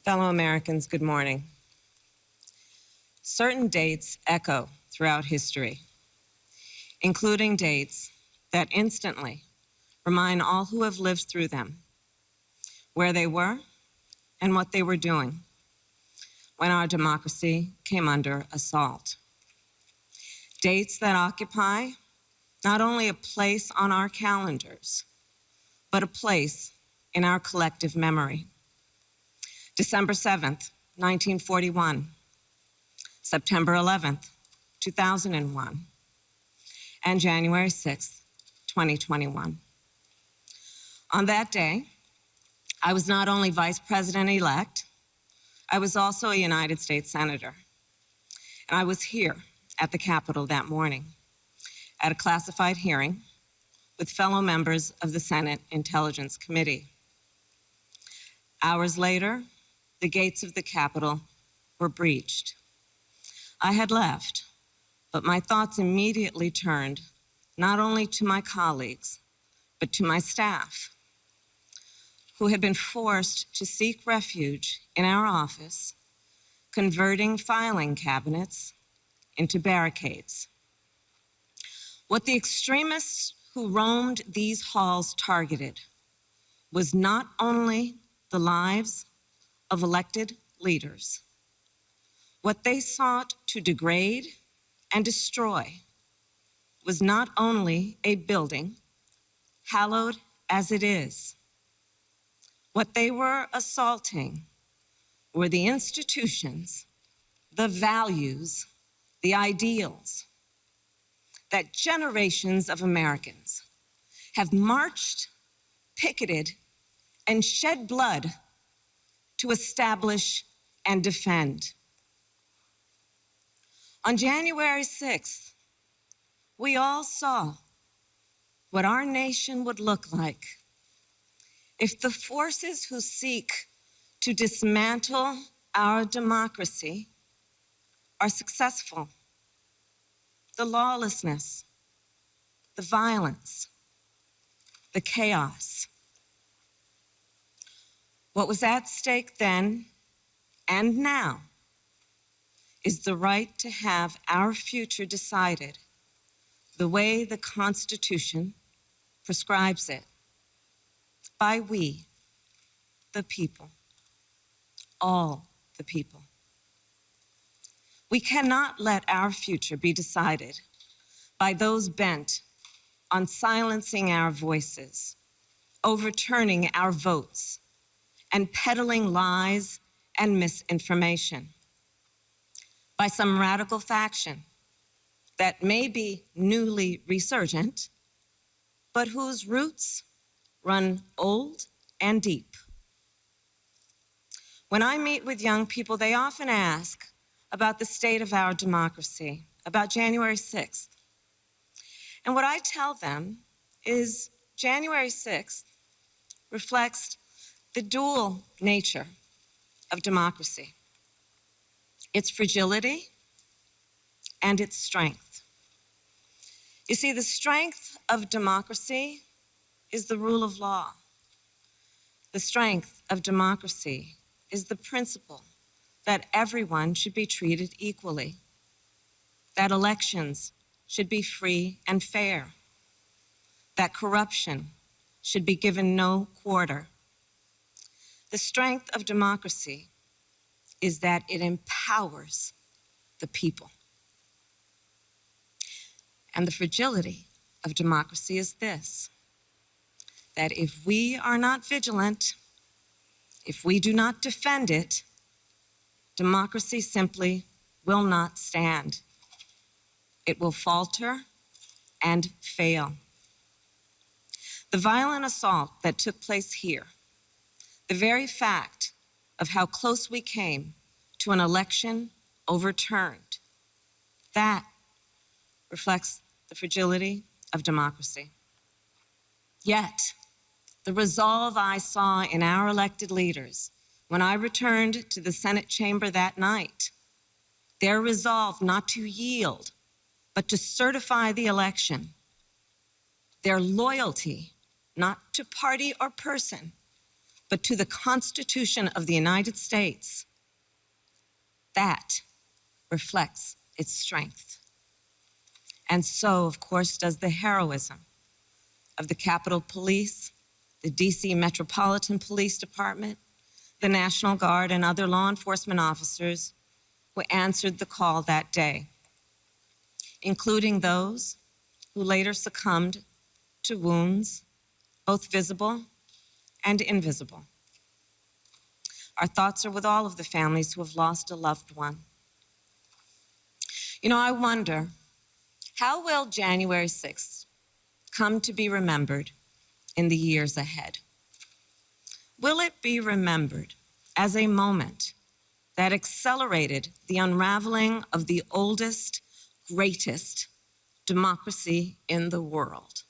Fellow Americans, good morning. Certain dates echo throughout history, including dates that instantly remind all who have lived through them where they were and what they were doing when our democracy came under assault. Dates that occupy not only a place on our calendars, but a place in our collective memory. December 7th, 1941, September 11th, 2001, and January 6th, 2021. On that day, I was not only Vice President-elect, I was also a United States Senator. And I was here at the Capitol that morning at a classified hearing with fellow members of the Senate Intelligence Committee. Hours later, the gates of the Capitol were breached. I had left, but my thoughts immediately turned not only to my colleagues, but to my staff, who had been forced to seek refuge in our office, converting filing cabinets into barricades. What the extremists who roamed these halls targeted was not only the lives of elected leaders. What they sought to degrade and destroy was not only a building, hallowed as it is. What they were assaulting were the institutions, the values, the ideals that generations of Americans have marched, picketed, and shed blood to establish and defend. On January 6th, we all saw what our nation would look like if the forces who seek to dismantle our democracy are successful. The lawlessness, the violence, the chaos. What was at stake then and now is the right to have our future decided the way the Constitution prescribes it, by we, the people, all the people. We cannot let our future be decided by those bent on silencing our voices, overturning our votes, and peddling lies and misinformation, by some radical faction that may be newly resurgent, but whose roots run old and deep. When I meet with young people, they often ask about the state of our democracy, about January 6th. And what I tell them is January 6th reflects the dual nature of democracy, its fragility and its strength. You see, the strength of democracy is the rule of law. The strength of democracy is the principle that everyone should be treated equally, that elections should be free and fair, that corruption should be given no quarter. The strength of democracy is that it empowers the people. And the fragility of democracy is this, that if we are not vigilant, if we do not defend it, democracy simply will not stand. It will falter and fail. The violent assault that took place here, the very fact of how close we came to an election overturned, that reflects the fragility of democracy. Yet, the resolve I saw in our elected leaders when I returned to the Senate chamber that night, their resolve not to yield, but to certify the election, their loyalty not to party or person, but to the Constitution of the United States. That reflects its strength. And so, of course, does the heroism of the Capitol Police, the DC Metropolitan Police Department, the National Guard, and other law enforcement officers who answered the call that day, including those who later succumbed to wounds, both visible and invisible. Our thoughts are with all of the families who have lost a loved one. You know, I wonder, how will January 6th come to be remembered in the years ahead? Will it be remembered as a moment that accelerated the unraveling of the oldest, greatest democracy in the world?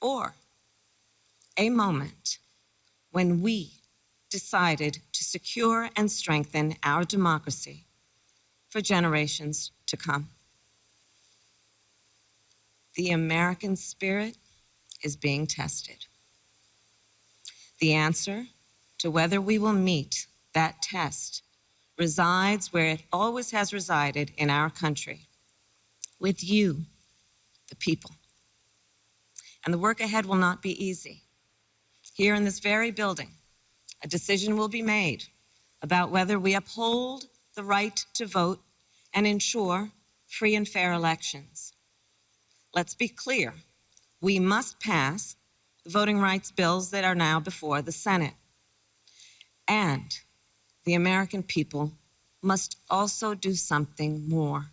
Or a moment when we decided to secure and strengthen our democracy for generations to come? The American spirit is being tested. The answer to whether we will meet that test resides where it always has resided in our country, with you, the people. And the work ahead will not be easy. Here in this very building, a decision will be made about whether we uphold the right to vote and ensure free and fair elections. Let's be clear, we must pass the voting rights bills that are now before the Senate. And the American people must also do something more.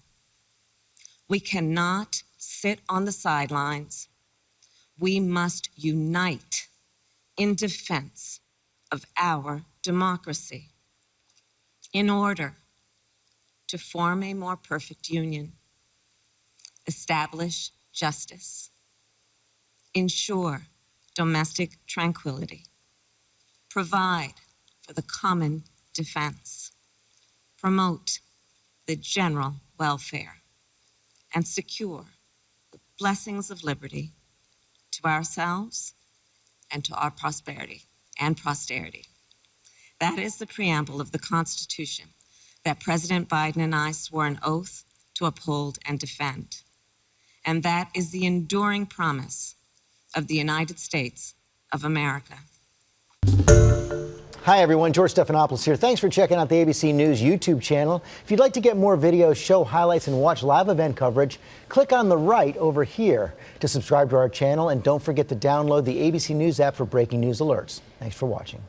We cannot sit on the sidelines. We must unite in defense of our democracy in order to form a more perfect union, establish justice, ensure domestic tranquility, provide for the common defense, promote the general welfare, and secure the blessings of liberty to ourselves and to our prosperity and posterity. That is the preamble of the Constitution that President Biden and I swore an oath to uphold and defend. And that is the enduring promise of the United States of America. Hi, everyone. George Stephanopoulos here. Thanks for checking out the ABC News YouTube channel. If you'd like to get more videos, show highlights, and watch live event coverage, click on the right over here to subscribe to our channel. And don't forget to download the ABC News app for breaking news alerts. Thanks for watching.